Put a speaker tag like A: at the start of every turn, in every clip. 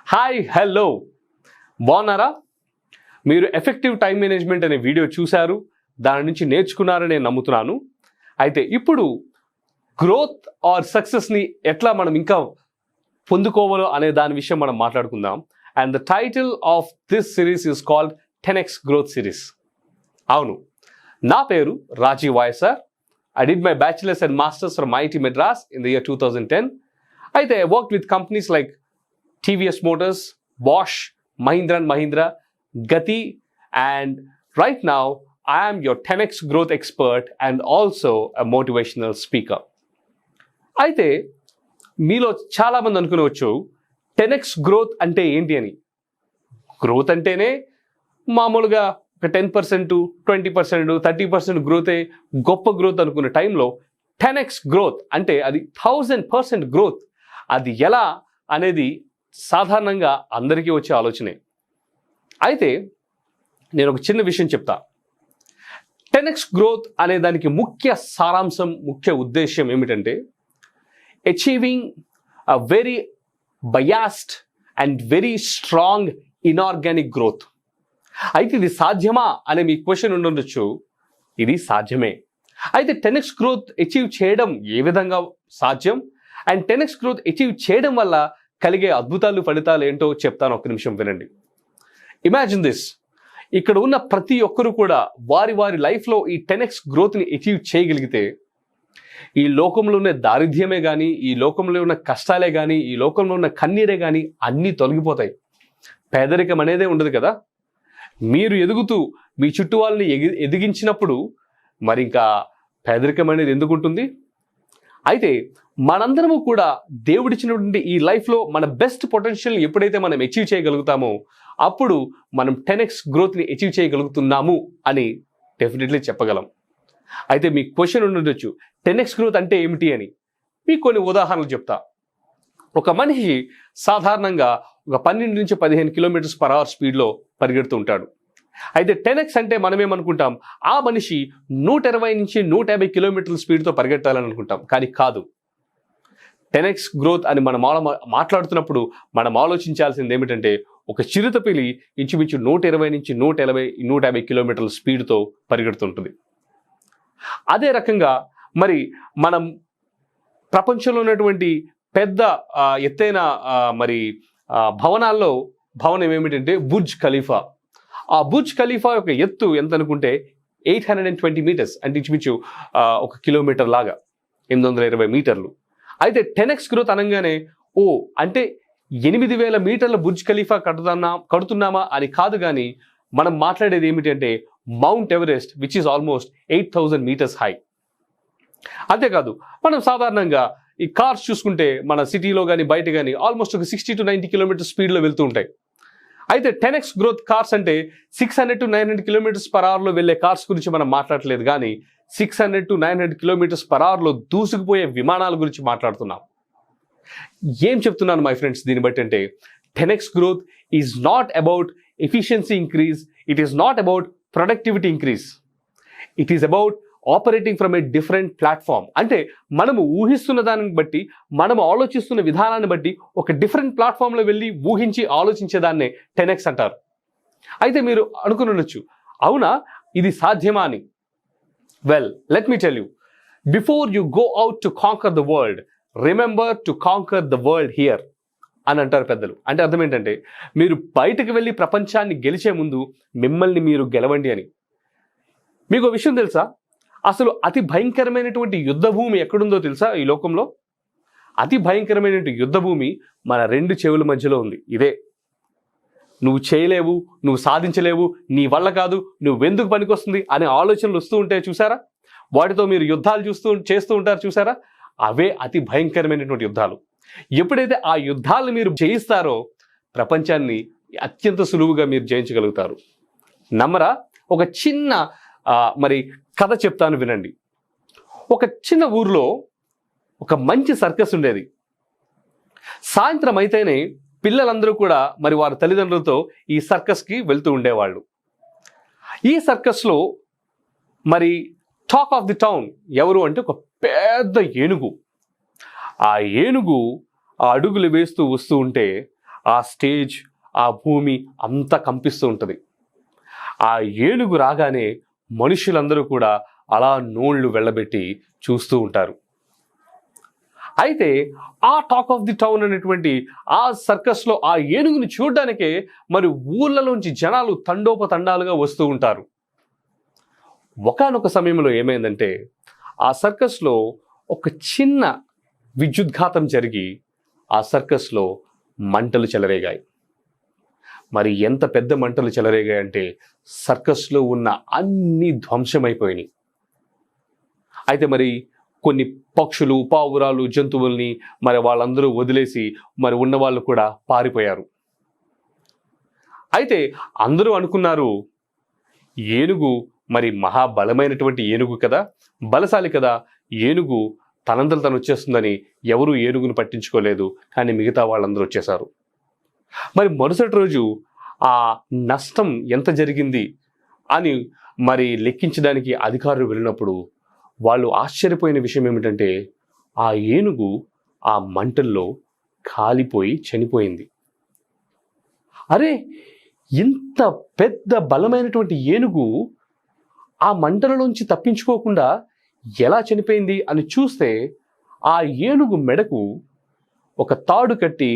A: Hi hello బాగున్నారా? మీరు effective time management అనే వీడియో చూశారు, దాని నుంచి నేర్చుకున్నారని నేను నమ్ముతున్నాను. అయితే ఇప్పుడు గ్రోత్ ఆర్ సక్సెస్ని ఎట్లా మనం ఇంకా పొందుకోవాలో అనే దాని విషయం మనం మాట్లాడుకుందాం. And the title of this series is called 10x growth series. అవును, నా పేరు Rajiv YSR. I did my bachelor's and master's from IIT Madras in the year 2010. అయితే I worked with companies like TVS Motors, Bosch, Mahindra & Mahindra, Gati, and right now I am your 10x growth expert and also a motivational speaker. అయితే మీలో చాలామంది అనుకునవచ్చు 10x growth అంటే ఏంటి అని. Growth అంటేనే మామూలుగా ఒక 10%, 20%, 30% గ్రోతే గొప్ప గ్రోత్ అనుకున్న టైంలో 10x గ్రోత్ అంటే అది 1000% గ్రోత్. అది ఎలా అనేది సాధారణంగా అందరికీ వచ్చే ఆలోచనే. అయితే నేను ఒక చిన్న విషయం చెప్తా. 10x గ్రోత్ అనే దానికి ముఖ్య సారాంశం, ముఖ్య ఉద్దేశ్యం ఏమిటంటే achieving a very biased and very strong inorganic growth. అయితే ఇది సాధ్యమా అనే మీ క్వశ్చన్ ఉండొచ్చు. ఇది సాధ్యమే. అయితే 10x గ్రోత్ అచీవ్ చేయడం ఏ విధంగా సాధ్యం, అండ్ 10x గ్రోత్ అచీవ్ చేయడం వల్ల కలిగే అద్భుతాలు, ఫలితాలు ఏంటో చెప్తాను. ఒక్క నిమిషం వినండి. ఇమాజిన్ దిస్, ఇక్కడ ఉన్న ప్రతి ఒక్కరు కూడా వారి వారి లైఫ్లో ఈ 10x గ్రోత్ని అచీవ్ చేయగలిగితే ఈ లోకంలో ఉన్న దారిద్ర్యమే కానీ, ఈ లోకంలో ఉన్న కష్టాలే కానీ, ఈ లోకంలో ఉన్న కన్నీరే కానీ అన్నీ తొలగిపోతాయి. పేదరికం అనేదే ఉండదు కదా. మీరు ఎదుగుతూ మీ చుట్టూ వాళ్ళని ఎదిగించినప్పుడు మరి ఇంకా పేదరికం అనేది ఎందుకు ఉంటుంది? అయితే మనందరము కూడా దేవుడిచ్చినటువంటి ఈ లైఫ్లో మన బెస్ట్ పొటెన్షియల్ ఎప్పుడైతే మనం అచీవ్ చేయగలుగుతామో అప్పుడు మనం 10x గ్రోత్ని అచీవ్ చేయగలుగుతున్నాము అని డెఫినెట్లీ చెప్పగలం. అయితే మీ క్వశ్చన్ ఉండొచ్చు, 10x గ్రోత్ అంటే ఏమిటి అని. మీకు కొన్ని ఉదాహరణలు చెప్తా. ఒక మనిషి సాధారణంగా ఒక 12 నుంచి 15 కిలోమీటర్స్ పర్ అవర్ స్పీడ్లో పరిగెడుతూ ఉంటాడు. అయితే 10x అంటే మనం ఏమనుకుంటాం, ఆ మనిషి 120 నుంచి 150 కిలోమీటర్ల స్పీడ్తో పరిగెట్టాలని అనుకుంటాం. కానీ కాదు. 10x గ్రోత్ అని మనం మాట్లాడుతున్నప్పుడు మనం ఆలోచించాల్సింది ఏమిటంటే ఒక చిరుతపిల్లి ఇంచుమించు 120 నుంచి 150 కిలోమీటర్ల స్పీడ్తో పరిగెడుతుంటుంది. అదే రకంగా మరి మనం ప్రపంచంలో ఉన్నటువంటి పెద్ద ఎత్తైన మరి భవనం ఏమిటంటే బుర్జ్ ఖలీఫా. ఆ బుర్జ్ ఖలీఫా యొక్క ఎత్తు ఎంత అనుకుంటే 820 మీటర్స్, అంటే ఇంచుమించు 1 కిలోమీటర్ లాగా 820 మీటర్లు. అయితే 10x గ్రోత్ అనగానే అంటే 8000 మీటర్ల బుర్జ్ ఖలీఫా కడుతున్నామా అని కాదు. కానీ మనం మాట్లాడేది ఏమిటంటే mount Everest, which is almost 8000 metres high. అంతేకాదు మనం సాధారణంగా ఈ కార్స్ చూసుకుంటే మన సిటీలో కానీ బయట కానీ ఆల్మోస్ట్ ఒక 60 to 90 కిలోమీటర్ స్పీడ్లో వెళ్తూ ఉంటాయి. అయితే 10x గ్రోత్ కార్స్ అంటే 600 to 900 కిలోమీటర్స్ పర్ అవర్లో వెళ్ళే కార్స్ గురించి మనం మాట్లాడలేదు, కానీ 600 to 900 కిలోమీటర్స్ పర్ అవర్లో దూసుకుపోయే విమానాల గురించి మాట్లాడుతున్నాం. ఏం చెప్తున్నాను మై ఫ్రెండ్స్ దీన్ని బట్టి అంటే 10x growth is not about efficiency increase, it is not about productivity increase, it is about operating from a different platform. అంటే మనము ఊహిస్తున్న దానిని బట్టి, మనము ఆలోచిస్తున్న విధానాన్ని బట్టి ఒక డిఫరెంట్ ప్లాట్ఫామ్లో వెళ్ళి ఊహించి ఆలోచించేదాన్నే 10x అంటారు. అయితే మీరు అనుకునొచ్చు, అవునా ఇది సాధ్యమా అని. Well, let me tell you, before you go out to conquer the world, remember to conquer the world here అని అంటారు పెద్దలు. అంటే అర్థం ఏంటంటే మీరు బయటకు వెళ్ళి ప్రపంచాన్ని గెలిచే ముందు మిమ్మల్ని మీరు గెలవండి అని. మీకు ఒక విషయం తెలుసా, అసలు అతి భయంకరమైనటువంటి యుద్ధ భూమి ఎక్కడుందో తెలుసా ఈ లోకంలో? అతి భయంకరమైనటువంటి యుద్ధ భూమి మన 2 చెవుల మధ్యలో ఉంది. ఇదే, నువ్వు చేయలేవు, నువ్వు సాధించలేవు, నీ వల్ల కాదు, నువ్వెందుకు పనికొస్తుంది అనే ఆలోచనలు వస్తూ ఉంటాయి చూసారా, వాటితో మీరు యుద్ధాలు చేస్తూ ఉంటారు చూసారా, అవే అతి భయంకరమైనటువంటి యుద్ధాలు. ఎప్పుడైతే ఆ యుద్ధాలను మీరు జయిస్తారో ప్రపంచాన్ని అత్యంత సులువుగా మీరు జయించగలుగుతారు. నమ్మరా? ఒక చిన్న మరి కథ చెప్తాను వినండి. ఒక చిన్న ఊర్లో ఒక మంచి సర్కస్ ఉండేది. సాయంత్రం అయితేనే పిల్లలందరూ కూడా మరి వారి తల్లిదండ్రులతో ఈ సర్కస్కి వెళ్తూ ఉండేవాళ్ళు. ఈ సర్కస్లో మరి టాక్ ఆఫ్ ది టౌన్ ఎవరు అంటే ఒక పెద్ద ఏనుగు. ఆ ఏనుగు ఆ అడుగులు వేస్తూ వస్తూ ఉంటే ఆ స్టేజ్, ఆ భూమి అంతా కంపిస్తూ ఉంటుంది. ఆ ఏనుగు రాగానే మనుషులందరూ కూడా అలా నోళ్ళు వెళ్ళబెట్టి చూస్తూ ఉంటారు. అయితే ఆ టాక్ ఆఫ్ ది టౌన్ అనేటువంటి ఆ సర్కస్లో ఆ ఏనుగుని చూడడానికే మరి ఊర్లలోంచి జనాలు తండోపతండాలుగా వస్తూ ఉంటారు. ఒకానొక సమయంలో ఏమైందంటే ఆ సర్కస్లో ఒక చిన్న విద్యుద్ఘాతం జరిగి ఆ సర్కస్లో మంటలు చెలరేగాయి. మరి ఎంత పెద్ద మంటలు చెలరేగాయంటే సర్కస్లో ఉన్న అన్ని ధ్వంసమైపోయినాయి. అయితే మరి కొన్ని పక్షులు, పావురాలు, జంతువుల్ని మరి వాళ్ళందరూ వదిలేసి మరి ఉన్నవాళ్ళు కూడా పారిపోయారు. అయితే అందరూ అనుకున్నారు, ఏనుగు మరి మహాబలమైనటువంటి ఏనుగు కదా, బలశాలి కదా, ఏనుగు తనంతట తను వచ్చేస్తుందని ఎవరూ ఏనుగును పట్టించుకోలేదు. కానీ మిగతా వాళ్ళందరూ వచ్చేశారు. మరి మరుసటి రోజు ఆ నష్టం ఎంత జరిగింది అని మరి లెక్కించడానికి అధికారులు వెళ్ళినప్పుడు వాళ్ళు ఆశ్చర్యపోయిన విషయం ఏమిటంటే ఆ ఏనుగు ఆ మంటల్లో కాలిపోయి చనిపోయింది. అరే, ఇంత పెద్ద బలమైనటువంటి ఏనుగు ఆ మంటలలోంచి తప్పించుకోకుండా ఎలా చనిపోయింది అని చూస్తే ఆ ఏనుగు మెడకు ఒక తాడు కట్టి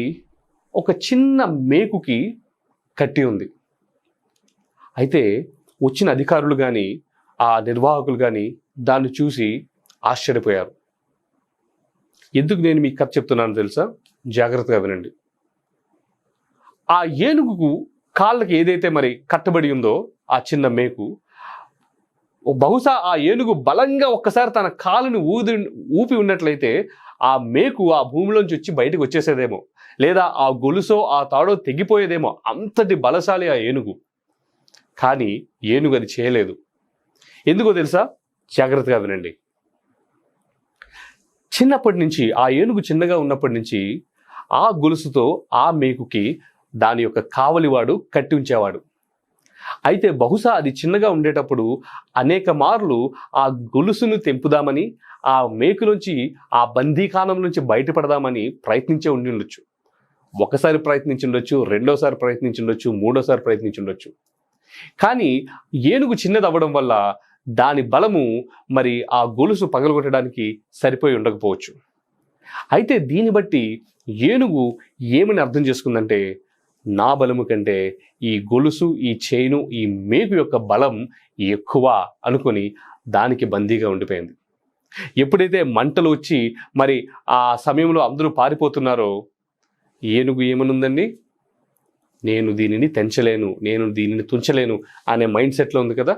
A: ఒక చిన్న మేకుకి కట్టి ఉంది. అయితే వచ్చిన అధికారులు కానీ ఆ నిర్వాహకులు కానీ దాన్ని చూసి ఆశ్చర్యపోయారు. ఎందుకు నేను మీకు కథ చెప్తున్నాను తెలుసా? జాగ్రత్తగా వినండి. ఆ ఏనుగుకు కాళ్ళకి ఏదైతే మరి కట్టబడి ఉందో ఆ చిన్న మేకు, బహుశా ఆ ఏనుగు బలంగా ఒక్కసారి తన కాలుని ఊపి ఉన్నట్లయితే ఆ మేకు ఆ భూమిలోంచి వచ్చి బయటకు వచ్చేసేదేమో, లేదా ఆ గొలుసో ఆ తాడో తెగిపోయేదేమో. అంతటి బలశాలి ఆ ఏనుగు. కానీ ఏనుగు అది చేయలేదు. ఎందుకో తెలుసా? జాగ్రత్తగా వినండి. చిన్నప్పటి నుంచి ఆ ఏనుగు చిన్నగా ఉన్నప్పటి నుంచి ఆ గొలుసుతో ఆ మేకుకి దాని యొక్క కావలివాడు కట్టి ఉంచేవాడు. అయితే బహుశా అది చిన్నగా ఉండేటప్పుడు అనేక మార్లు ఆ గొలుసును తెంపుదామని, ఆ మేకులోంచి ఆ బందీకానం నుంచి బయటపడదామని ప్రయత్నించే ఉండి ఉండొచ్చు. ఒకసారి ప్రయత్నించుండొచ్చు, రెండోసారి ప్రయత్నించుండొచ్చు, మూడోసారి ప్రయత్నించుండొచ్చు. కానీ ఏనుగు చిన్నది అవ్వడం వల్ల దాని బలము మరి ఆ గొలుసు పగలగొట్టడానికి సరిపోయి ఉండకపోవచ్చు. అయితే దీన్ని బట్టి ఏనుగు ఏమని అర్థం చేసుకుందంటే, నా బలము కంటే ఈ గొలుసు, ఈ చైను, ఈ మేకు యొక్క బలం ఎక్కువ అనుకొని దానికి బందీగా ఉండిపోయింది. ఎప్పుడైతే మంటలు వచ్చి మరి ఆ సమయంలో అందరూ పారిపోతున్నారో ఏనుగు ఏమనుందండి? నేను దీనిని తెంచలేను, నేను దీనిని తుంచలేను అనే మైండ్ సెట్లో ఉంది కదా.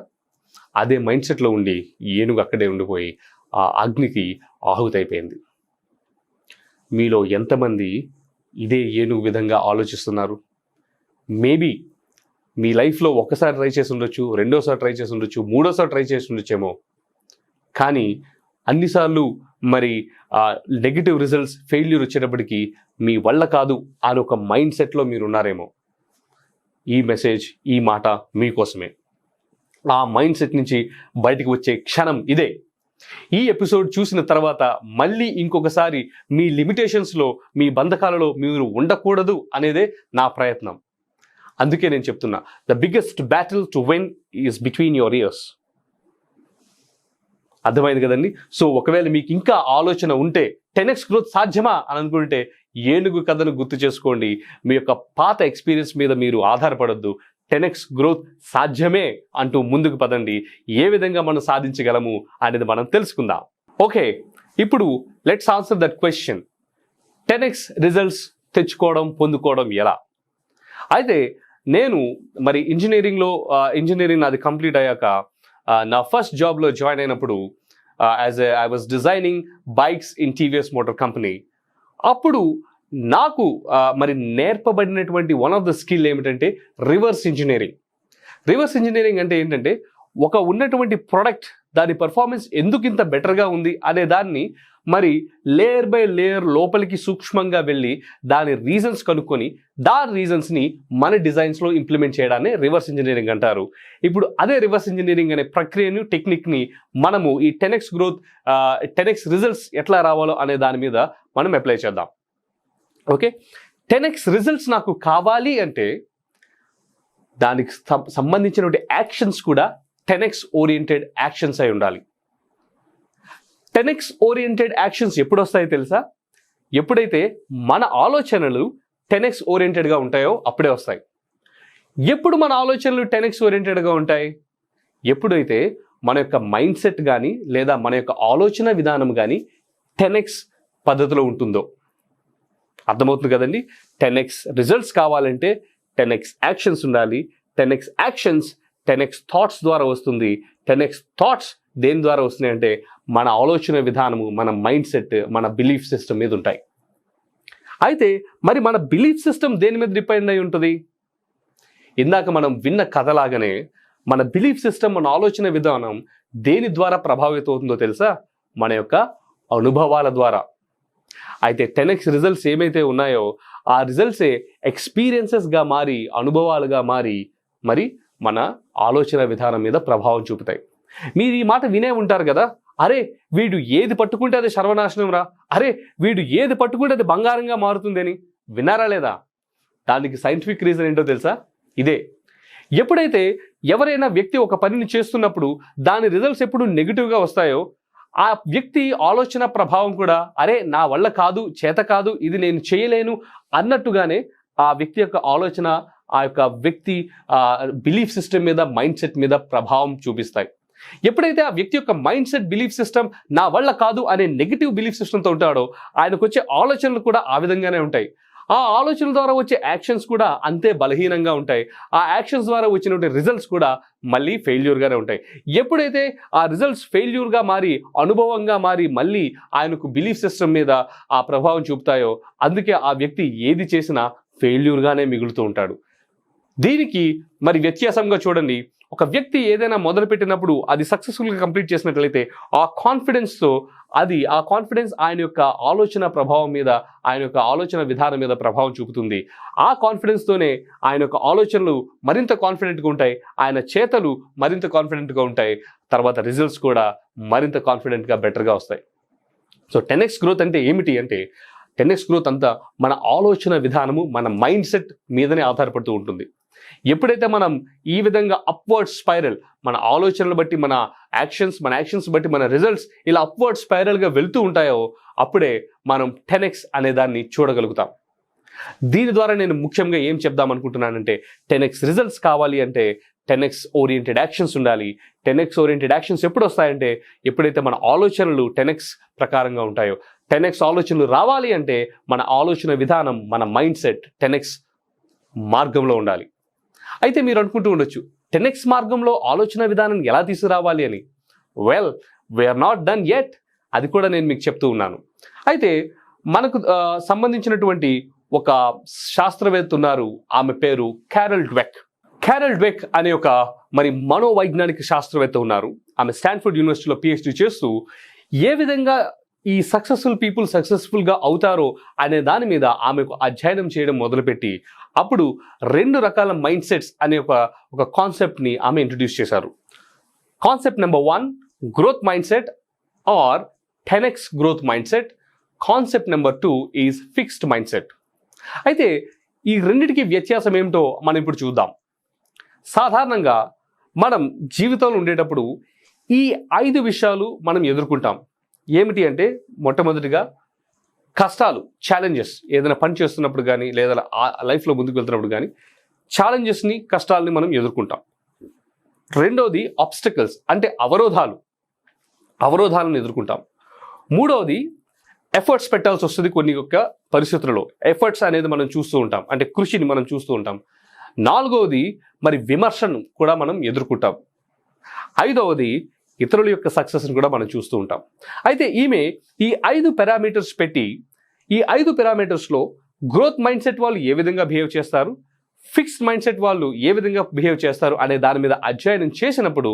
A: అదే మైండ్ సెట్లో ఉండి ఏనుగు అక్కడే ఉండిపోయి ఆ అగ్నికి ఆహుతైపోయింది. మీలో ఎంతమంది ఇదే ఏనుగు విధంగా ఆలోచిస్తున్నారు? మేబీ మీ లైఫ్లో ఒక్కసారి ట్రై చేసి ఉండొచ్చు, రెండోసారి ట్రై చేసి ఉండొచ్చు, మూడోసారి ట్రై చేసి ఉండొచ్చేమో. కానీ అన్నిసార్లు మరి నెగిటివ్ రిజల్ట్స్, ఫెయిల్యూర్ వచ్చేటప్పటికి మీ వల్ల కాదు అని ఒక మైండ్ సెట్లో మీరు ఉన్నారేమో. ఈ మెసేజ్, ఈ మాట మీకోసమే. ఆ మైండ్ సెట్ నుంచి బయటకు వచ్చే క్షణం ఇదే. ఈ ఎపిసోడ్ చూసిన తర్వాత మళ్ళీ ఇంకొకసారి మీ లిమిటేషన్స్లో, మీ బంధకాలలో మీరు ఉండకూడదు అనేదే నా ప్రయత్నం. అందుకే నేను చెప్తున్నా, the biggest battle to win is between your years. అర్థమైంది కదండి? సో ఒకవేళ మీకు ఇంకా ఆలోచన ఉంటే 10x గ్రోత్ సాధ్యమా అని అనుకుంటే ఏనుగు కథను గుర్తు చేసుకోండి. మీ యొక్క పాత ఎక్స్పీరియన్స్ మీద మీరు ఆధారపడొద్దు. 10x గ్రోత్ సాధ్యమే అంటూ ముందుకు పదండి. ఏ విధంగా మనం సాధించగలము అనేది మనం తెలుసుకుందాం. ఓకే, ఇప్పుడు let's answer that question. 10x results తెచ్చుకోవడం, పొందుకోవడం ఎలా? అయితే నేను మరి ఇంజనీరింగ్ నాది కంప్లీట్ అయ్యాక నా ఫస్ట్ జాబ్లో జాయిన్ అయినప్పుడు I was designing bikes in TVS motor company. అప్పుడు నాకు మరి నేర్పబడినటువంటి వన్ ఆఫ్ ద స్కిల్ ఏమిటంటే రివర్స్ ఇంజనీరింగ్. రివర్స్ ఇంజనీరింగ్ అంటే ఏంటంటే, ఒక ఉన్నటువంటి ప్రోడక్ట్ దాని పర్ఫార్మెన్స్ ఎందుకు ఇంత బెటర్గా ఉంది అనే దాన్ని మరి లేయర్ బై లేయర్ లోపలికి సూక్ష్మంగా వెళ్ళి దాని రీజన్స్ కనుక్కొని దాని రీజన్స్ని మన డిజైన్స్లో ఇంప్లిమెంట్ చేయడాన్ని రివర్స్ ఇంజనీరింగ్ అంటారు. ఇప్పుడు అదే రివర్స్ ఇంజనీరింగ్ అనే ప్రక్రియను, టెక్నిక్ని మనము ఈ 10x గ్రోత్, 10x రిజల్ట్స్ ఎట్లా రావాలో అనే దాని మీద మనం అప్లై చేద్దాం. ఓకే, 10x రిజల్ట్స్ నాకు కావాలి అంటే దానికి సంబంధించినటువంటి యాక్షన్స్ కూడా 10x ఓరియంటెడ్ యాక్షన్స్ అయి ఉండాలి. 10x ఓరియంటెడ్ యాక్షన్స్ ఎప్పుడు వస్తాయో తెలుసా? ఎప్పుడైతే మన ఆలోచనలు 10x ఓరియంటెడ్గా ఉంటాయో అప్పుడే వస్తాయి. ఎప్పుడు మన ఆలోచనలు 10x ఓరియంటెడ్గా ఉంటాయి? ఎప్పుడైతే మన యొక్క మైండ్ సెట్ కానీ లేదా మన యొక్క ఆలోచన విధానం కానీ 10x పద్ధతిలో ఉంటుందో. అర్థమవుతుంది కదండి? 10x రిజల్ట్స్ కావాలంటే 10x యాక్షన్స్ ఉండాలి. 10x యాక్షన్స్ 10x థాట్స్ ద్వారా వస్తుంది. 10x థాట్స్ దేని ద్వారా వస్తున్నాయి అంటే మన ఆలోచన విధానము, మన మైండ్ సెట్, మన బిలీఫ్ సిస్టమ్ మీద ఉంటాయి. అయితే మరి మన బిలీఫ్ సిస్టమ్ దేని మీద డిపెండ్ అయి ఉంటుంది? ఇందాక మనం విన్న కథలాగానే మన బిలీఫ్ సిస్టమ్, మన ఆలోచన విధానం దేని ద్వారా ప్రభావితం అవుతుందో తెలుసా? మన యొక్క అనుభవాల ద్వారా. అయితే 10x రిజల్ట్స్ ఏమైతే ఉన్నాయో ఆ రిజల్ట్సే ఎక్స్పీరియన్సెస్గా మారి, అనుభవాలుగా మారి మరి మన ఆలోచన విధానం మీద ప్రభావం చూపుతాయి. మీరు ఈ మాట వినే ఉంటారు కదా, అరే వీడు ఏది పట్టుకుంటే అది సర్వనాశనం రా, అరే వీడు ఏది పట్టుకుంటే అది బంగారంగా మారుతుంది అని. విన్నారా లేదా? దానికి సైంటిఫిక్ రీజన్ ఏంటో తెలుసా? ఇదే. ఎప్పుడైతే ఎవరైనా వ్యక్తి ఒక పనిని చేస్తున్నప్పుడు దాని రిజల్ట్స్ ఎప్పుడు నెగిటివ్గా వస్తాయో ఆ వ్యక్తి ఆలోచన ప్రభావం కూడా అరే నా వల్ల కాదు, చేత కాదు, ఇది నేను చేయలేను అన్నట్టుగానే ఆ వ్యక్తి యొక్క ఆలోచన, ఆ యొక్క వ్యక్తి బిలీఫ్ సిస్టమ్ మీద, మైండ్ సెట్ మీద ప్రభావం చూపిస్తాయి. ఎప్పుడైతే ఆ వ్యక్తి యొక్క మైండ్ సెట్, బిలీఫ్ సిస్టమ్ నా వల్ల కాదు అనే నెగిటివ్ బిలీఫ్ సిస్టమ్తో ఉంటాడో ఆయనకు వచ్చే ఆలోచనలు కూడా ఆ విధంగానే ఉంటాయి. ఆ ఆలోచనల ద్వారా వచ్చే యాక్షన్స్ కూడా అంతే బలహీనంగా ఉంటాయి. ఆ యాక్షన్స్ ద్వారా వచ్చినటువంటి రిజల్ట్స్ కూడా మళ్ళీ ఫెయిల్యూర్గానే ఉంటాయి. ఎప్పుడైతే ఆ రిజల్ట్స్ ఫెయిల్యూర్గా మారి, అనుభవంగా మారి మళ్ళీ ఆయనకు బిలీఫ్ సిస్టమ్ మీద ఆ ప్రభావం చూపుతాయో అందుకే ఆ వ్యక్తి ఏది చేసినా ఫెయిల్యూర్గానే మిగులుతూ ఉంటాడు. దీనికి మరి వ్యత్యాసంగా చూడండి, ఒక వ్యక్తి ఏదైనా మొదలుపెట్టినప్పుడు అది సక్సెస్ఫుల్గా కంప్లీట్ చేసినట్లయితే ఆ కాన్ఫిడెన్స్తో ఆ కాన్ఫిడెన్స్ ఆయన యొక్క ఆలోచన ప్రభావం మీద, ఆయన యొక్క ఆలోచన విధానం మీద ప్రభావం చూపుతుంది. ఆ కాన్ఫిడెన్స్తోనే ఆయన యొక్క ఆలోచనలు మరింత కాన్ఫిడెంట్గా ఉంటాయి, ఆయన చేతలు మరింత కాన్ఫిడెంట్గా ఉంటాయి, తర్వాత రిజల్ట్స్ కూడా మరింత కాన్ఫిడెంట్గా, బెటర్గా వస్తాయి. సో 10x గ్రోత్ అంటే ఏమిటి అంటే 10x గ్రోత్ అంతా మన ఆలోచన విధానము, మన మైండ్ సెట్ మీదనే ఆధారపడుతూ ఉంటుంది. ఎప్పుడైతే మనం ఈ విధంగా అప్వర్డ్ స్పైరల్, మన ఆలోచనలు బట్టి మన యాక్షన్స్ బట్టి మన రిజల్ట్స్ ఇలా అప్వర్డ్ స్పైరల్గా వెళ్తూ ఉంటాయో అప్పుడే మనం 10x అనే దాన్ని చూడగలుగుతాం. దీని ద్వారా నేను ముఖ్యంగా ఏం చెప్దాం అనుకుంటున్నానంటే 10x రిజల్ట్స్ కావాలి అంటే 10x ఓరియంటెడ్ యాక్షన్స్ ఉండాలి. 10x ఓరియంటెడ్ యాక్షన్స్ ఎప్పుడు వస్తాయంటే ఎప్పుడైతే మన ఆలోచనలు 10x ప్రకారంగా ఉంటాయో. 10x ఆలోచనలు రావాలి అంటే మన ఆలోచన విధానం, మన మైండ్ సెట్ 10x మార్గంలో ఉండాలి. అయితే మీరు అనుకుంటూ ఉండొచ్చు 10x మార్గంలో ఆలోచన విధానం ఎలా తీసుకురావాలి అని. Well, we're not done yet. అది కూడా నేను మీకు చెప్తూ ఉన్నాను. అయితే మనకు సంబంధించినటువంటి ఒక శాస్త్రవేత్త ఉన్నారు, ఆమె పేరు క్యారల్ డ్వెక్. క్యారల్ డ్వెక్ అనే ఒక మరి మనోవైజ్ఞానిక శాస్త్రవేత్త ఉన్నారు. ఆమె స్టాన్ఫోర్డ్ యూనివర్సిటీలో PhD చేస్తూ ఏ విధంగా ఈ సక్సెస్ఫుల్ పీపుల్ సక్సెస్ఫుల్గా అవుతారో అనే దాని మీద ఆమె అధ్యయనం చేయడం మొదలుపెట్టి అప్పుడు 2 రకాల మైండ్ సెట్స్ అనే ఒక కాన్సెప్ట్ని ఆమె ఇంట్రడ్యూస్ చేశారు. Concept number 1 growth mind set or 10x growth mind set. Concept number 2 is fixed mindset. అయితే ఈ రెండింటికి వ్యత్యాసం ఏమిటో మనం ఇప్పుడు చూద్దాం. సాధారణంగా మనం జీవితంలో ఉండేటప్పుడు ఈ 5 విషయాలు మనం ఎదుర్కొంటాం. ఏమిటి అంటే మొట్టమొదటిగా కష్టాలు, ఛాలెంజెస్. ఏదైనా పని చేస్తున్నప్పుడు కానీ లేదా లైఫ్లో ముందుకు వెళ్తున్నప్పుడు కానీ ఛాలెంజెస్ని, కష్టాలని మనం ఎదుర్కొంటాం. రెండోది ఆబ్స్టకల్స్ అంటే అవరోధాలను ఎదుర్కొంటాం. మూడవది ఎఫర్ట్స్ పెట్టాల్సి వస్తుంది కొన్ని యొక్క పరిస్థితులలో. ఎఫర్ట్స్ అనేది మనం చూస్తూ ఉంటాం, అంటే కృషిని మనం చూస్తూ ఉంటాం. నాలుగవది మరి విమర్శను కూడా మనం ఎదుర్కొంటాం. ఐదవది ఇతరుల యొక్క సక్సెస్ని కూడా మనం చూస్తూ ఉంటాం. అయితే ఈమె ఈ 5 పారామీటర్స్ పెట్టి ఈ 5 పారామీటర్స్లో గ్రోత్ మైండ్ సెట్ వాళ్ళు ఏ విధంగా బిహేవ్ చేస్తారు, ఫిక్స్డ్ మైండ్ సెట్ వాళ్ళు ఏ విధంగా బిహేవ్ చేస్తారు అనే దాని మీద అధ్యయనం చేసినప్పుడు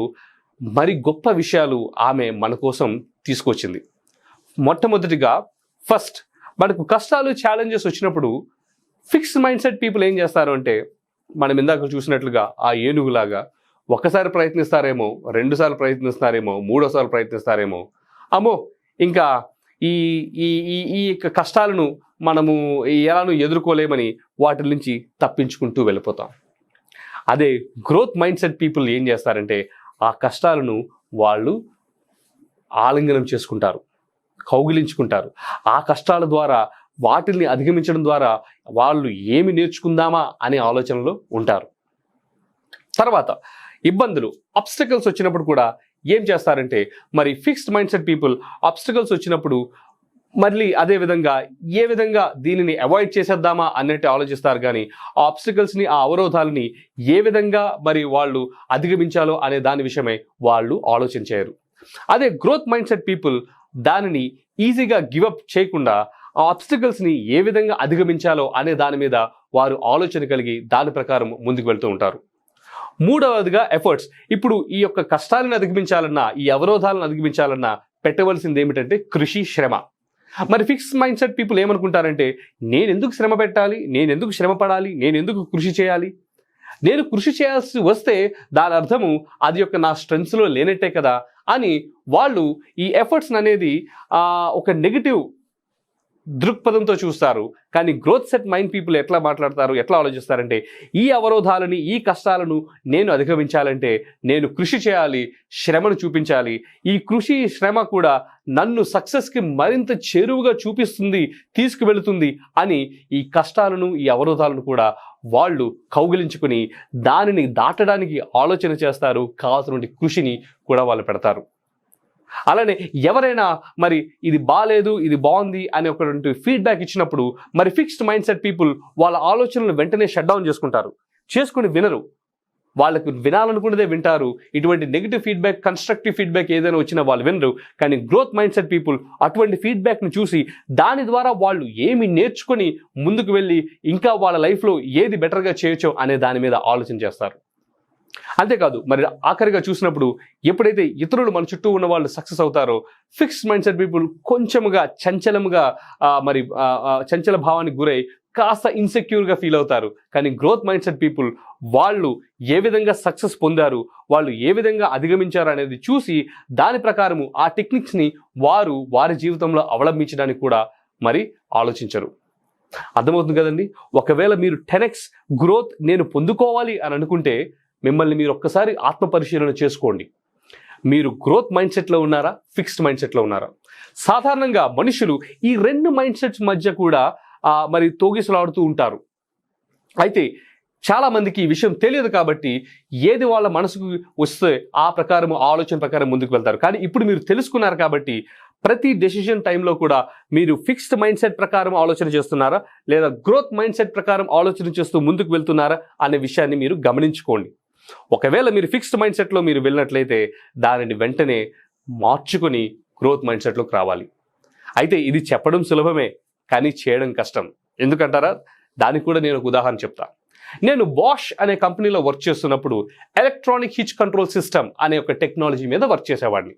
A: మరి గొప్ప విషయాలు ఆమె మన కోసం తీసుకొచ్చింది. మొట్టమొదటిగా ఫస్ట్ మనకు కష్టాలు, ఛాలెంజెస్ వచ్చినప్పుడు ఫిక్స్డ్ మైండ్ సెట్ పీపుల్ ఏం చేస్తారు అంటే మనం ఇందాక చూసినట్లుగా ఆ ఏనుగులాగా ఒకసారి ప్రయత్నిస్తారేమో, 2 సార్లు ప్రయత్నిస్తారేమో, 3వ సార్లు ప్రయత్నిస్తారేమో, అమ్మో ఇంకా ఈ ఈ ఈ కష్టాలను మనము ఎలానూ ఎదుర్కోలేమని వాటి నుంచి తప్పించుకుంటూ వెళ్ళిపోతాం. అదే గ్రోత్ మైండ్ సెట్ పీపుల్ ఏం చేస్తారంటే ఆ కష్టాలను వాళ్ళు ఆలింగనం చేసుకుంటారు, కౌగిలించుకుంటారు. ఆ కష్టాల ద్వారా వాటిని అధిగమించడం ద్వారా వాళ్ళు ఏమి నేర్చుకుందామా అనే ఆలోచనలో ఉంటారు. తర్వాత ఇబ్బందులు, అబ్స్టకల్స్ వచ్చినప్పుడు కూడా ఏం చేస్తారంటే మరి fixed mind set people obstacles వచ్చినప్పుడు మళ్ళీ అదే విధంగా ఏ విధంగా దీనిని అవాయిడ్ చేసేద్దామా అన్నట్టు ఆలోచిస్తారు. కానీ ఆ ఆబ్స్టికల్స్ని, ఆ అవరోధాలని ఏ విధంగా మరి వాళ్ళు అధిగమించాలో అనే దాని విషయమై వాళ్ళు ఆలోచించారు. అదే గ్రోత్ మైండ్ సెట్ పీపుల్ దానిని ఈజీగా గివప్ చేయకుండా ఆ ఆబ్స్టికల్స్ని ఏ విధంగా అధిగమించాలో అనే దాని మీద వారు ఆలోచన కలిగి దాని ప్రకారం ముందుకు వెళ్తూ ఉంటారు. మూడవదిగా ఎఫర్ట్స్. ఇప్పుడు ఈ యొక్క కష్టాలను అధిగమించాలన్నా, ఈ అవరోధాలను అధిగమించాలన్నా పెట్టవలసింది ఏమిటంటే కృషి, శ్రమ. మరి ఫిక్స్డ్ మైండ్ సెట్ పీపుల్ ఏమనుకుంటారంటే నేను ఎందుకు శ్రమ పెట్టాలి, నేను ఎందుకు శ్రమ పడాలి, నేను ఎందుకు కృషి చేయాలి, నేను కృషి చేయాల్సి వస్తే దాని అర్థము అది యొక్క నా స్ట్రెంగ్స్లో లేనట్టే కదా అని వాళ్ళు ఈ ఎఫర్ట్స్ అనేది ఒక నెగిటివ్ దృక్పథంతో చూస్తారు. కానీ గ్రోత్ సెట్ మైండ్ పీపుల్ ఎట్లా మాట్లాడతారు, ఎట్లా ఆలోచిస్తారంటే ఈ అవరోధాలని, ఈ కష్టాలను నేను అధిగమించాలంటే నేను కృషి చేయాలి, శ్రమను చూపించాలి. ఈ కృషి, శ్రమ కూడా నన్ను సక్సెస్కి మరింత చేరువుగా చూపిస్తుంది, తీసుకువెళుతుంది అని ఈ కష్టాలను, ఈ అవరోధాలను కూడా వాళ్ళు కౌగిలించుకుని దానిని దాటడానికి ఆలోచన చేస్తారు. కావాల్సిన కృషిని కూడా వాళ్ళు పెడతారు. అలానే ఎవరైనా మరి ఇది బాలేదు, ఇది బాగుంది అనే ఒక ఫీడ్బ్యాక్ ఇచ్చినప్పుడు మరి ఫిక్స్డ్ మైండ్ సెట్ పీపుల్ వాళ్ళ ఆలోచనలు వెంటనే షట్ డౌన్ చేసుకుని వినరు. వాళ్ళకు వినాలనుకున్నదే వింటారు. ఇటువంటి నెగిటివ్ ఫీడ్బ్యాక్, కన్స్ట్రక్టివ్ ఫీడ్బ్యాక్ ఏదైనా వచ్చినా వాళ్ళు వినరు. కానీ గ్రోత్ మైండ్ సెట్ పీపుల్ అటువంటి ఫీడ్బ్యాక్ని చూసి దాని ద్వారా వాళ్ళు ఏమి నేర్చుకొని ముందుకు వెళ్ళి ఇంకా వాళ్ళ లైఫ్లో ఏది బెటర్గా చేయొచ్చో అనే దాని మీద ఆలోచన చేస్తారు. అంతేకాదు మరి ఆఖరిగా చూసినప్పుడు ఎప్పుడైతే ఇతరులు మన చుట్టూ ఉన్న వాళ్ళు సక్సెస్ అవుతారో ఫిక్స్డ్ మైండ్ సెట్ పీపుల్ కొంచెముగా చంచల భావానికి గురై కాస్త ఇన్సెక్యూర్గా ఫీల్ అవుతారు. కానీ గ్రోత్ మైండ్ సెట్ పీపుల్ వాళ్ళు ఏ విధంగా సక్సెస్ పొందారు, వాళ్ళు ఏ విధంగా అధిగమించారు అనేది చూసి దాని ప్రకారము ఆ టెక్నిక్స్ని వారి జీవితంలో అవలంబించడానికి కూడా మరి ఆలోచించరు. అర్థమవుతుంది కదండి. ఒకవేళ మీరు 10x గ్రోత్ నేను పొందుకోవాలి అని అనుకుంటే మిమ్మల్ని మీరు ఒక్కసారి ఆత్మపరిశీలన చేసుకోండి. మీరు గ్రోత్ మైండ్ సెట్లో ఉన్నారా, ఫిక్స్డ్ మైండ్ సెట్లో ఉన్నారా? సాధారణంగా మనుషులు ఈ రెండు మైండ్ సెట్స్ మధ్య కూడా మరి తోగిసలాడుతూ ఉంటారు. అయితే చాలామందికి ఈ విషయం తెలియదు కాబట్టి ఏది వాళ్ళ మనసుకు వస్తే ఆ ప్రకారం, ఆలోచన ప్రకారం ముందుకు వెళ్తారు. కానీ ఇప్పుడు మీరు తెలుసుకున్నారు కాబట్టి ప్రతి డెసిషన్ టైంలో కూడా మీరు ఫిక్స్డ్ మైండ్ సెట్ ప్రకారం ఆలోచన చేస్తున్నారా లేదా గ్రోత్ మైండ్ సెట్ ప్రకారం ఆలోచన చేస్తూ ముందుకు వెళ్తున్నారా అనే విషయాన్ని మీరు గమనించుకోండి. ఒకవేళ మీరు ఫిక్స్డ్ మైండ్ సెట్లో మీరు వెళ్ళినట్లయితే దానిని వెంటనే మార్చుకొని గ్రోత్ మైండ్ సెట్లోకి రావాలి. అయితే ఇది చెప్పడం సులభమే కానీ చేయడం కష్టం. ఎందుకంటారా? దానికి కూడా నేను ఒక ఉదాహరణ చెప్తా. నేను బాష్ అనే కంపెనీలో వర్క్ చేస్తున్నప్పుడు ఎలక్ట్రానిక్ హిచ్ కంట్రోల్ సిస్టమ్ అనే ఒక టెక్నాలజీ మీద వర్క్ చేసేవాడిని.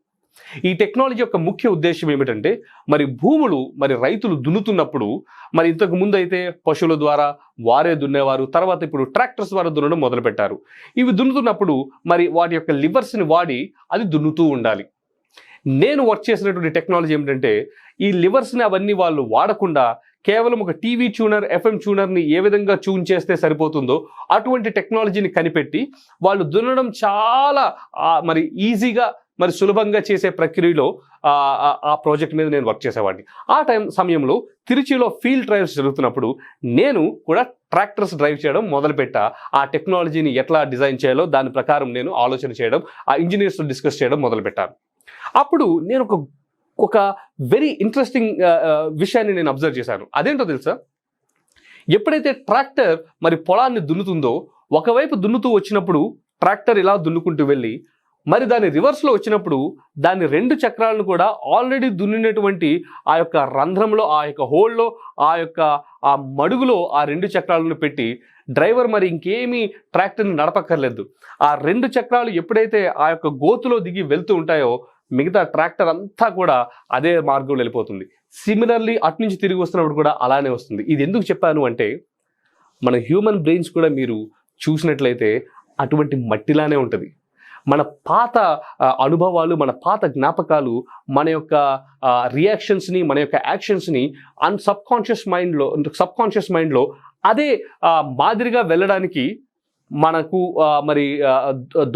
A: ఈ టెక్నాలజీ యొక్క ముఖ్య ఉద్దేశం ఏమిటంటే మరి భూములు మరి రైతులు దున్నుతున్నప్పుడు మరి ఇంతకు ముందు అయితే పశువుల ద్వారా వారే దున్నేవారు, తర్వాత ఇప్పుడు ట్రాక్టర్స్ ద్వారా దున్నడం మొదలుపెట్టారు. ఇవి దున్నుతున్నప్పుడు మరి వాటి యొక్క లివర్స్ని వాడి అది దున్నుతూ ఉండాలి. నేను వర్క్ చేసినటువంటి టెక్నాలజీ ఏమిటంటే ఈ లివర్స్ని అవన్నీ వాళ్ళు వాడకుండా కేవలం ఒక టీవీ ట్యూనర్, ఎఫ్ఎం ట్యూనర్ని ఏ విధంగా ట్యూన్ చేస్తే సరిపోతుందో అటువంటి టెక్నాలజీని కనిపెట్టి వాళ్ళు దున్నడం చాలా మరి ఈజీగా మరి సులభంగా చేసే ప్రక్రియలో ఆ ప్రాజెక్ట్ మీద నేను వర్క్ చేసేవాడిని. ఆ సమయంలో తిరుచిలో ఫీల్డ్ డ్రైవ్స్ జరుగుతున్నప్పుడు నేను కూడా ట్రాక్టర్స్ డ్రైవ్ చేయడం మొదలుపెట్టా. ఆ టెక్నాలజీని ఎట్లా డిజైన్ చేయాలో దాని ప్రకారం నేను ఆలోచన చేయడం, ఆ ఇంజనీర్స్తో డిస్కస్ చేయడం మొదలుపెట్టాను. అప్పుడు నేను ఒక వెరీ ఇంట్రెస్టింగ్ విషయాన్ని నేను అబ్జర్వ్ చేశాను. అదేంటో తెలుసా? ఎప్పుడైతే ట్రాక్టర్ మరి పొలాన్ని దున్నుతుందో ఒకవైపు దున్నుతూ వచ్చినప్పుడు ట్రాక్టర్ ఇలా దున్నుకుంటూ వెళ్ళి మరి దాని రివర్స్లో వచ్చినప్పుడు దాని రెండు చక్రాలను కూడా ఆల్రెడీ దున్నినటువంటి ఆ యొక్క రంధ్రంలో, ఆ యొక్క హోల్లో, ఆ మడుగులో ఆ రెండు చక్రాలను పెట్టి డ్రైవర్ మరి ఇంకేమీ ట్రాక్టర్ని నడపక్కర్లేదు. ఆ రెండు చక్రాలు ఎప్పుడైతే ఆ యొక్క గోతులో దిగి వెళ్తూ ఉంటాయో మిగతా ట్రాక్టర్ అంతా కూడా అదే మార్గంలో వెళ్ళిపోతుంది. సిమిలర్లీ అటు నుంచి తిరిగి వస్తున్నప్పుడు కూడా అలానే వస్తుంది. ఇది ఎందుకు చెప్పాను అంటే మన హ్యూమన్ బ్రెయిన్స్ కూడా మీరు చూసినట్లయితే అటువంటి మట్టిలానే ఉంటుంది. మన పాత అనుభవాలు, మన పాత జ్ఞాపకాలు, మన యొక్క రియాక్షన్స్ని, మన యొక్క యాక్షన్స్ని సబ్కాన్షియస్ మైండ్లో అదే మాదిరిగా వెళ్ళడానికి మనకు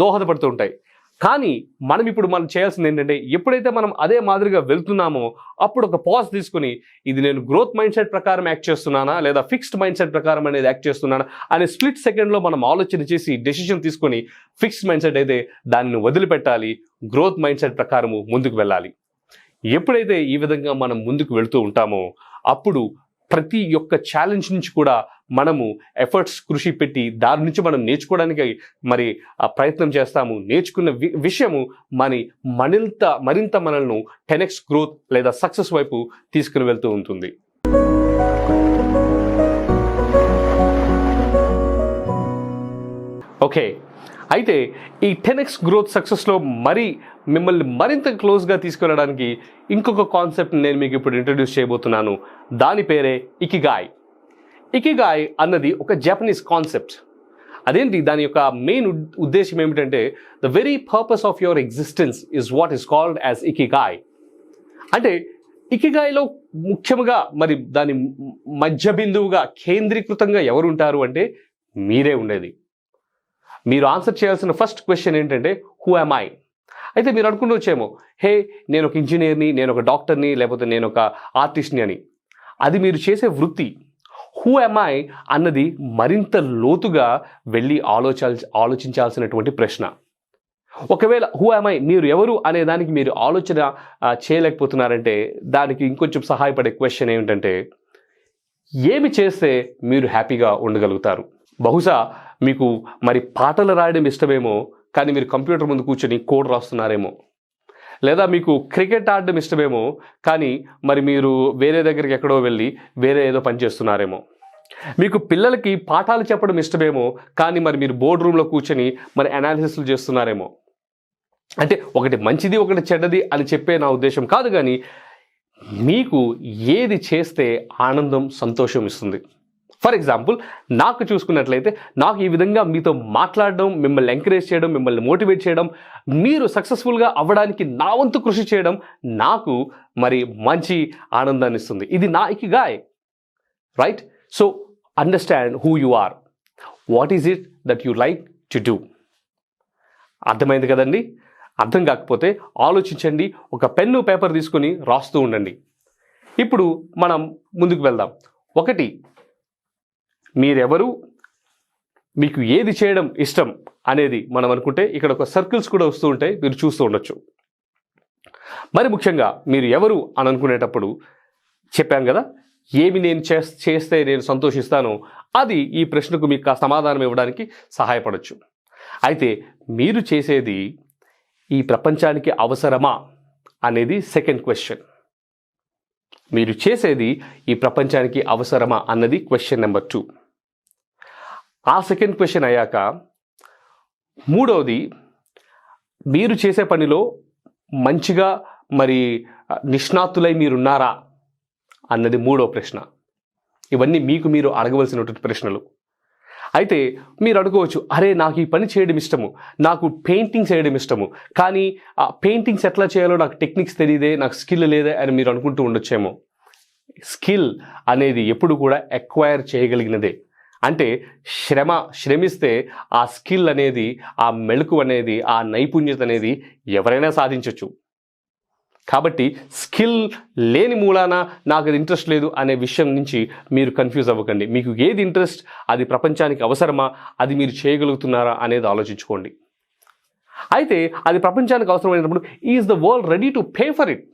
A: దోహదపడుతూ ఉంటాయి. కానీ మనం చేయాల్సింది ఏంటంటే, ఎప్పుడైతే మనం అదే మాదిరిగా వెళ్తున్నామో అప్పుడు ఒక పాజ్ తీసుకుని, ఇది నేను గ్రోత్ మైండ్ సెట్ ప్రకారం యాక్ట్ చేస్తున్నానా లేదా ఫిక్స్డ్ మైండ్ సెట్ ప్రకారం అనేది యాక్ట్ చేస్తున్నానా అనే స్ప్లిట్ సెకండ్లో మనం ఆలోచన చేసి డెసిషన్ తీసుకొని, ఫిక్స్డ్ మైండ్ సెట్ అయితే దానిని వదిలిపెట్టాలి, గ్రోత్ మైండ్ సెట్ ప్రకారము ముందుకు వెళ్ళాలి. ఎప్పుడైతే ఈ విధంగా మనం ముందుకు వెళ్తూ ఉంటామో అప్పుడు ప్రతి ఒక్క ఛాలెంజ్ నుంచి కూడా మనము ఎఫర్ట్స్ కృషి పెట్టి దాని నుంచి మనం నేర్చుకోవడానికి ప్రయత్నం చేస్తాము. నేర్చుకున్న విషయము మరింత మనల్ని 10x గ్రోత్ లేదా సక్సెస్ వైపు తీసుకుని వెళ్తూ ఉంటుంది. ఓకే, అయితే ఈ 10x గ్రోత్ సక్సెస్లో మిమ్మల్ని మరింత క్లోజ్గా తీసుకెళ్ళడానికి ఇంకొక కాన్సెప్ట్ నేను మీకు ఇప్పుడు ఇంట్రడ్యూస్ చేయబోతున్నాను. దాని పేరే ఇకిగాయ్. ఇకిగాయ్ అన్నది ఒక జపనీస్ కాన్సెప్ట్. అదేంటి, దాని యొక్క మెయిన్ ఉద్దేశం ఏమిటంటే, the very purpose of your existence is what is called as ikigai. అంటే ఇకిగాయ్లో ముఖ్యంగా దాని మధ్య బిందువుగా కేంద్రీకృతంగా ఎవరుంటారు అంటే మీరే ఉండేది. మీరు ఆన్సర్ చేయాల్సిన ఫస్ట్ క్వశ్చన్ ఏంటంటే, హూ యామ్ ఐ? అయితే మీరు అనుకుంటూ హే, నేను ఒక ఇంజనీర్ని, నేను ఒక డాక్టర్ని, లేకపోతే నేను ఒక ఆర్టిస్ట్ని అని. అది మీరు చేసే వృత్తి. హూ యామ్ ఐ అన్నది మరింత లోతుగా వెళ్ళి ఆలోచించాల్సినటువంటి ప్రశ్న. ఒకవేళ హూ యామ్ ఐ, మీరు ఎవరు అనే దానికి మీరు ఆలోచన చేయలేకపోతున్నారంటే దానికి ఇంకొంచెం సహాయపడే క్వశ్చన్ ఏమిటంటే, ఏమి చేస్తే మీరు హ్యాపీగా ఉండగలుగుతారు? బహుశా మీకు పాటలు రాయడం ఇష్టమేమో, కానీ మీరు కంప్యూటర్ ముందు కూర్చొని కోడ్ రాస్తున్నారేమో. లేదా మీకు క్రికెట్ ఆడడం ఇష్టమేమో, కానీ మీరు వేరే దగ్గరికి ఎక్కడో వెళ్ళి వేరే ఏదో పని చేస్తున్నారేమో. మీకు పిల్లలకి పాఠాలు చెప్పడం ఇష్టమేమో, కానీ మీరు బోర్డు రూమ్లో కూర్చొని అనాలిసిస్లు చేస్తున్నారేమో. అంటే ఒకటి మంచిది ఒకటి చెడ్డది అని చెప్పే నా ఉద్దేశం కాదు, కానీ మీకు ఏది చేస్తే ఆనందం, సంతోషం ఇస్తుంది. ఫర్ ఎగ్జాంపుల్, నాకు చూసుకున్నట్లయితే నాకు ఈ విధంగా మీతో మాట్లాడడం, మిమ్మల్ని ఎంకరేజ్ చేయడం, మిమ్మల్ని మోటివేట్ చేయడం, మీరు సక్సెస్ఫుల్గా అవ్వడానికి నా వంతు కృషి చేయడం నాకు మంచి ఆనందాన్ని ఇస్తుంది. ఇది నా ikigai, right? So understand who you are. What is it that you like to do? అర్థమైంది కదండి? అర్థం కాకపోతే ఆలోచించండి, ఒక పెన్ను పేపర్ తీసుకొని రాస్తూ ఉండండి. ఇప్పుడు మనం ముందుకు వెళ్దాం. ఒకటి, మీరెవరు, మీకు ఏది చేయడం ఇష్టం అనేది మనం అనుకుంటే ఇక్కడ ఒక సర్కిల్స్ కూడా వస్తూ ఉంటాయి, మీరు చూస్తూ ఉండొచ్చు. ముఖ్యంగా మీరు ఎవరు అని అనుకునేటప్పుడు చెప్పాం కదా, ఏమి నేను చేస్తే నేను సంతోషిస్తానో అది ఈ ప్రశ్నకు మీకు సమాధానం ఇవ్వడానికి సహాయపడవచ్చు. అయితే మీరు చేసేది ఈ ప్రపంచానికి అవసరమా అనేది సెకండ్ క్వశ్చన్. మీరు చేసేది ఈ ప్రపంచానికి అవసరమా అన్నది క్వశ్చన్ నెంబర్ 2. ఆ సెకండ్ క్వశ్చన్ అయ్యాక మూడవది, మీరు చేసే పనిలో మంచిగా నిష్ణాతులై మీరున్నారా అన్నది మూడో ప్రశ్న. ఇవన్నీ మీరు అడగవలసినటువంటి ప్రశ్నలు. అయితే మీరు అనుకోవచ్చు, అరే నాకు ఈ పని చేయడం ఇష్టము, నాకు పెయింటింగ్స్ వేయడం ఇష్టము, కానీ ఆ పెయింటింగ్స్ ఎట్లా చేయాలో నాకు టెక్నిక్స్ తెలియదే, నాకు స్కిల్ లేదే అని మీరు అనుకుంటూ ఉండొచ్చేమో. స్కిల్ అనేది ఎప్పుడు కూడా ఎక్వైర్ చేయగలిగినదే. అంటే శ్రమిస్తే ఆ స్కిల్ అనేది, ఆ మెళుకు అనేది, ఆ నైపుణ్యత అనేది ఎవరైనా సాధించవచ్చు. కాబట్టి స్కిల్ లేని మూలాన నాకు అది ఇంట్రెస్ట్ లేదు అనే విషయం నుంచి మీరు కన్ఫ్యూజ్ అవ్వకండి. మీకు ఏది ఇంట్రెస్ట్, అది ప్రపంచానికి అవసరమా, అది మీరు చేయగలుగుతున్నారా అనేది ఆలోచించుకోండి. అయితే అది ప్రపంచానికి అవసరమైనప్పుడు is the world ready to pay for it?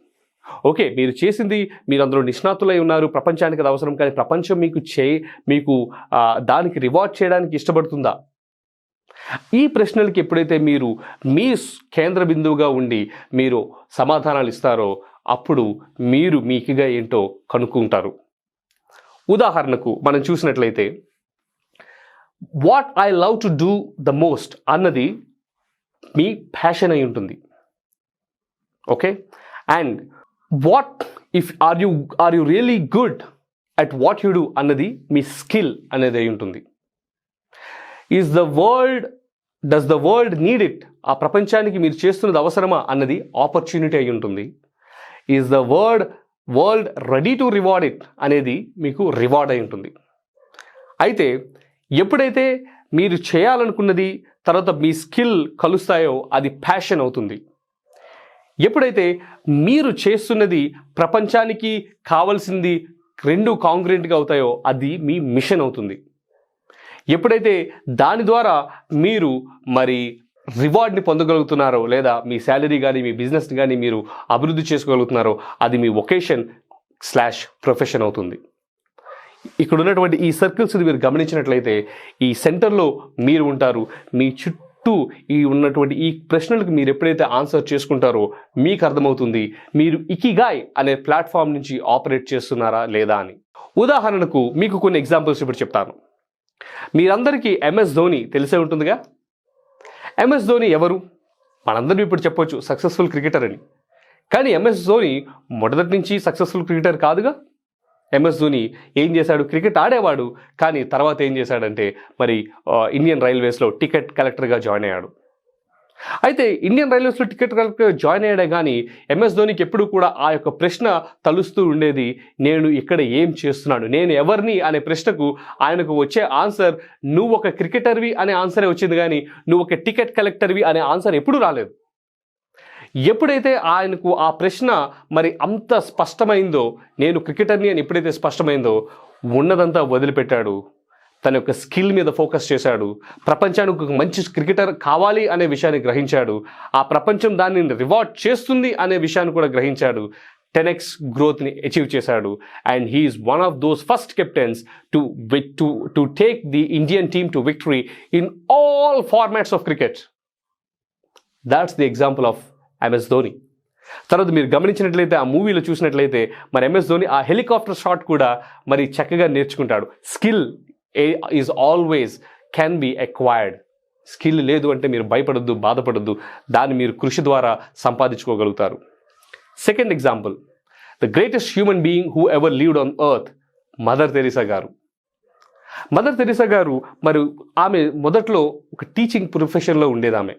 A: Okay, మీరు చేసింది, మీరు అందులో నిష్ణాతులై ఉన్నారు, ప్రపంచానికి అది అవసరం, కానీ ప్రపంచం మీకు దానికి రివార్డ్ చేయడానికి ఇష్టపడుతుందా? ఈ ప్రశ్నలకి ఎప్పుడైతే మీరు మీ కేంద్ర బిందువుగా ఉండి మీరు సమాధానాలు ఇస్తారో అప్పుడు మీరు మీకుగా ఏంటో కనుక్కుంటారు. ఉదాహరణకు మనం చూసినట్లయితే, what I love to do the most అన్నది మీ ప్యాషన్ అయి ఉంటుంది. Okay, and what if are you really good at what you do అన్నది మీ స్కిల్ అనేది అయి ఉంటుంది. Is the world does the world need it, ఆ ప్రపంచానికి మీరు చేస్తున్నది అవసరమా అన్నది ఆపర్చునిటీ అయి ఉంటుంది. Is the world ready to reward it అనేది మీకు రివార్డ్ అయి ఉంటుంది. అయితే ఎప్పుడైతే మీరు చేయాలనుకున్నది తర్వాత మీ స్కిల్ కలుస్తాయో అది ప్యాషన్ అవుతుంది. ఎప్పుడైతే మీరు చేస్తున్నది ప్రపంచానికి కావాల్సింది రెండు కాంగ్రెంట్గా అవుతాయో అది మీ మిషన్ అవుతుంది. ఎప్పుడైతే దాని ద్వారా మీరు మరి రివార్డ్ని పొందగలుగుతున్నారో లేదా మీ శాలరీ కానీ మీ బిజినెస్ కానీ మీరు అభివృద్ధి చేసుకోగలుగుతున్నారో అది మీ వొకేషన్/ప్రొఫెషన్ అవుతుంది. ఇక్కడ ఉన్నటువంటి ఈ సర్కిల్స్ మీరు గమనించినట్లయితే ఈ సెంటర్లో మీరు ఉంటారు. మీ చుట్టూ ఈ ఉన్నటువంటి ఈ ప్రశ్నలకు మీరు ఎప్పుడైతే ఆన్సర్ చేసుకుంటారో మీకు అర్థమవుతుంది మీరు ఇకిగాయ్ అనే ప్లాట్ఫామ్ నుంచి ఆపరేట్ చేస్తున్నారా లేదా అని. ఉదాహరణకు మీకు కొన్ని ఎగ్జాంపుల్స్ ఇప్పుడు చెప్తాను. మీరందరికీ MS ధోని తెలిసే ఉంటుందిగా. MS ధోని ఎవరు? మనందరం ఇప్పుడు చెప్పొచ్చు సక్సెస్ఫుల్ క్రికెటర్ అని. కానీ MS ధోని మొదటి నుంచి సక్సెస్ఫుల్ క్రికెటర్ కాదుగా. MS ధోని ఏం చేశాడు? క్రికెట్ ఆడేవాడు, కానీ తర్వాత ఏం చేశాడంటే మరి ఇండియన్ రైల్వేస్లో టికెట్ కలెక్టర్గా జాయిన్ అయ్యాడు. అయితే ఇండియన్ రైల్వేస్లో టికెట్ కలెక్టర్గా జాయిన్ అయ్యాడే కానీ MS ధోనికి ఎప్పుడు కూడా ఆ యొక్క ప్రశ్న తలుస్తూ ఉండేది, నేను ఇక్కడ ఏం చేస్తున్నాను, నేను ఎవరిని అనే ప్రశ్నకు ఆయనకు వచ్చే ఆన్సర్ నువ్వు ఒక క్రికెటర్వి అనే ఆన్సరే వచ్చింది, కానీ నువ్వు ఒక టికెట్ కలెక్టర్వి అనే ఆన్సర్ ఎప్పుడూ రాలేదు. ఎప్పుడైతే ఆయనకు ఆ ప్రశ్న మరి అంత స్పష్టమైందో, నేను క్రికెటర్ని అని ఎప్పుడైతే స్పష్టమైందో ఉన్నదంతా వదిలిపెట్టాడు. తన యొక్క స్కిల్ మీద ఫోకస్ చేశాడు. ప్రపంచానికి ఒక మంచి క్రికెటర్ కావాలి అనే విషయాన్ని గ్రహించాడు. ఆ ప్రపంచం దాన్ని రివార్డ్ చేస్తుంది అనే విషయాన్ని కూడా గ్రహించాడు. 10x గ్రోత్ని అచీవ్ చేశాడు. And he is one of those first captains to take the Indian team to victory in all formats of cricket. That's the example of MS Dhoni. తర్వాత మీరు గమనించినట్లయితే ఆ మూవీలో చూసినట్లయితే మరి MS ధోని ఆ హెలికాప్టర్ షాట్ కూడా మరి చక్కగా నేర్చుకుంటాడు. Skill is always can be acquired. Skill లేదు అంటే మీరు భయపడొద్దు, బాధపడొద్దు, దాన్ని మీరు కృషి ద్వారా సంపాదించుకోగలుగుతారు. Second example, the greatest human being who ever lived on earth, mother Teresa గారు. మదర్ తెరీసా గారు మరి ఆమె మొదట్లో ఒక టీచింగ్ ప్రొఫెషన్లో ఉండేది ఆమె.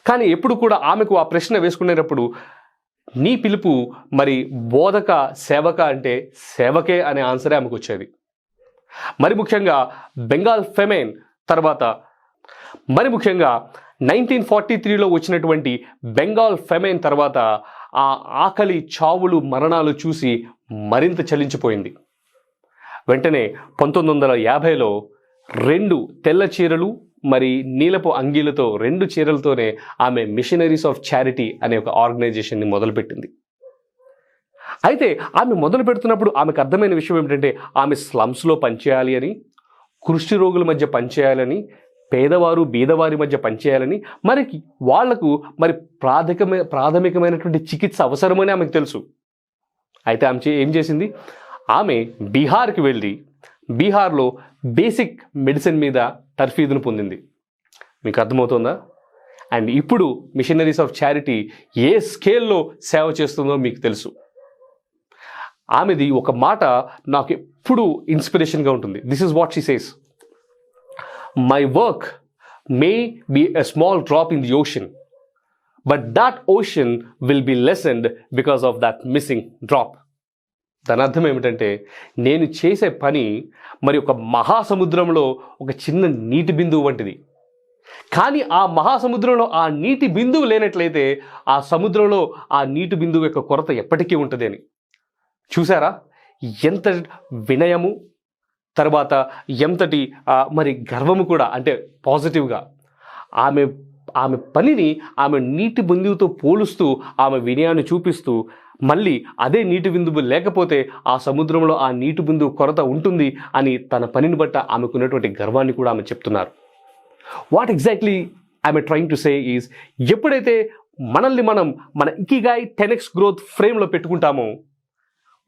A: కానీ ఎప్పుడు కూడా ఆమెకు ఆ ప్రశ్న వేసుకునేటప్పుడు నీ పిలుపు మరి బోధక సేవక అంటే సేవకే అనే ఆన్సరే ఆమెకు వచ్చేది. మరి ముఖ్యంగా బెంగాల్ ఫెమైన్ తర్వాత మరి ముఖ్యంగా 1943లో వచ్చినటువంటి బెంగాల్ ఫెమైన్ తర్వాత ఆ ఆకలి, చావులు, మరణాలు చూసి మరింత చలించిపోయింది. వెంటనే 1950లో 2 తెల్ల చీరలు మరి నీలపు అంగీలతో 2 చీరలతోనే ఆమె మిషనరీస్ ఆఫ్ చారిటీ అనే ఒక ఆర్గనైజేషన్ని మొదలుపెట్టింది. అయితే ఆమె మొదలు పెడుతున్నప్పుడు ఆమెకు అర్థమైన విషయం ఏమిటంటే ఆమె స్లమ్స్లో పనిచేయాలి అని, కుష్టి రోగుల మధ్య పనిచేయాలని, పేదవారు బీదవారి మధ్య పనిచేయాలని, మరి వాళ్లకు మరి ప్రాథమికమైనటువంటి చికిత్స అవసరమని ఆమెకు తెలుసు. అయితే ఆమె ఏం చేసింది? ఆమె బీహార్కి వెళ్ళి బీహార్లో బేసిక్ మెడిసిన్ మీద తర్ఫీదును పొందింది. మీకు అర్థమవుతుందా? అండ్ ఇప్పుడు మిషనరీస్ ఆఫ్ చారిటీ ఏ స్కేల్లో సేవ చేస్తుందో మీకు తెలుసు. ఆమెది ఒక మాట నాకు ఎప్పుడు ఇన్స్పిరేషన్గా ఉంటుంది. This is what she says, my work may be a small drop in the ocean, but that ocean will be lessened because of that missing drop. దాని అర్థం ఏమిటంటే నేను చేసే పని మరి ఒక మహాసముద్రంలో ఒక చిన్న నీటి బిందువు వంటిది. కానీ ఆ మహాసముద్రంలో ఆ నీటి బిందువు లేనట్లయితే ఆ సముద్రంలో ఆ నీటి బిందువు యొక్క కొరత ఎప్పటికీ ఉంటుంది అని. చూసారా ఎంత వినయము, తర్వాత ఎంతటి మరి గర్వము కూడా, అంటే పాజిటివ్గా ఆమె పనిని ఆమె నీటి బిందువుతో పోలుస్తూ ఆమె వినయాన్ని చూపిస్తూ, మళ్ళీ అదే నీటి బిందువు లేకపోతే ఆ సముద్రంలో ఆ నీటి బిందువు కొరత ఉంటుంది అని తన పనిని బట్ట ఆమెకున్నటువంటి గర్వాన్ని కూడా ఆమె చెప్తున్నారు. What exactly I'm trying to say is, ఎప్పుడైతే మనల్ని మనం మన ఇకిగాయ్ 10x గ్రోత్ ఫ్రేమ్లో పెట్టుకుంటామో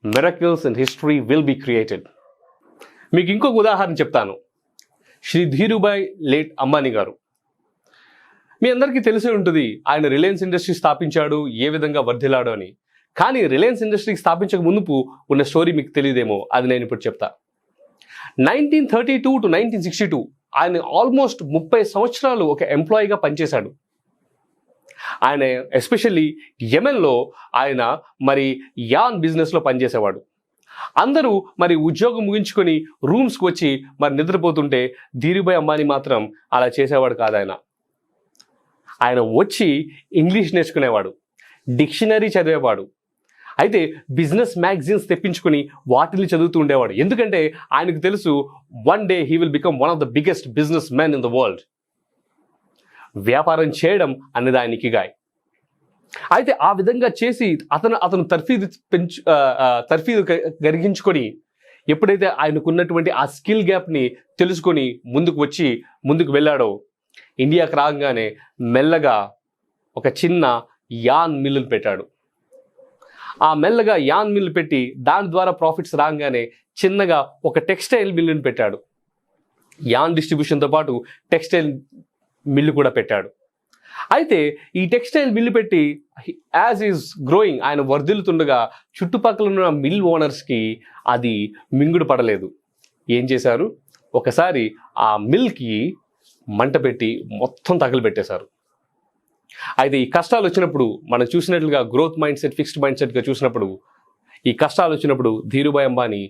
A: miracles in history will be created. మీకు ఇంకొక ఉదాహరణ చెప్తాను. శ్రీ ధీరుభాయ్ లేట్ అంబానీ గారు. మీ అందరికీ తెలిసే ఉంటుంది ఆయన రిలయన్స్ ఇండస్ట్రీ స్థాపించాడు, ఏ విధంగా వర్ధిల్లాడు అని. కానీ రిలయన్స్ ఇండస్ట్రీకి స్థాపించక మునుపు ఉన్న స్టోరీ మీకు తెలియదేమో, అది నేను ఇప్పుడు చెప్తా. 1932 to 1962 ఆయన ఆల్మోస్ట్ 30 సంవత్సరాలు ఒక ఎంప్లాయీగా పనిచేశాడు. ఆయన ఎస్పెషల్లీ యెమెన్లో ఆయన మరి యాన్ బిజినెస్లో పనిచేసేవాడు. అందరూ మరి ఉద్యోగం ముగించుకొని రూమ్స్కి వచ్చి మరి నిద్రపోతుంటే ధీరుభాయ్ అంబానీ మాత్రం అలా చేసేవాడు కాదు. ఆయన వచ్చి ఇంగ్లీష్ నేర్చుకునేవాడు, డిక్షనరీ చదివేవాడు, అయితే బిజినెస్ మ్యాగజైన్స్ తెప్పించుకుని వాటిని చదువుతూ ఉండేవాడు. ఎందుకంటే ఆయనకు తెలుసు, one day he will become one of the biggest business man in the world. వ్యాపారం చేయడం అనేది ఆయనకి గాయ్. అయితే ఆ విధంగా చేసి అతను తర్ఫీదు కలిగించుకొని ఎప్పుడైతే ఆయనకున్నటువంటి ఆ స్కిల్ గ్యాప్ని తెలుసుకొని ముందుకు వెళ్ళాడో, ఇండియాకి రాగానే మెల్లగా ఒక చిన్న యాన్ మిల్లును పెట్టాడు. ఆ మెల్లగా యాన్ మిల్లు పెట్టి దాని ద్వారా ప్రాఫిట్స్ రాగానే చిన్నగా ఒక టెక్స్టైల్ మిల్లుని పెట్టాడు. యాన్ డిస్ట్రిబ్యూషన్తో పాటు టెక్స్టైల్ మిల్లు కూడా పెట్టాడు. అయితే ఈ టెక్స్టైల్ మిల్లు పెట్టి యాజ్ ఈజ్ గ్రోయింగ్, ఆయన వర్ధిల్లుతుండగా చుట్టుపక్కల ఉన్న మిల్ ఓనర్స్కి అది మింగుడు పడలేదు. ఏం చేశారు, ఒకసారి ఆ మిల్కి మంట పెట్టి మొత్తం తగలబెట్టేశారు. అయితే ఈ కష్టాలు వచ్చినప్పుడు మనం చూసినట్లుగా growth mind set, fixed mind సెట్గా చూసినప్పుడు, ఈ కష్టాలు వచ్చినప్పుడు ధీరుభాయ్ అంబానీ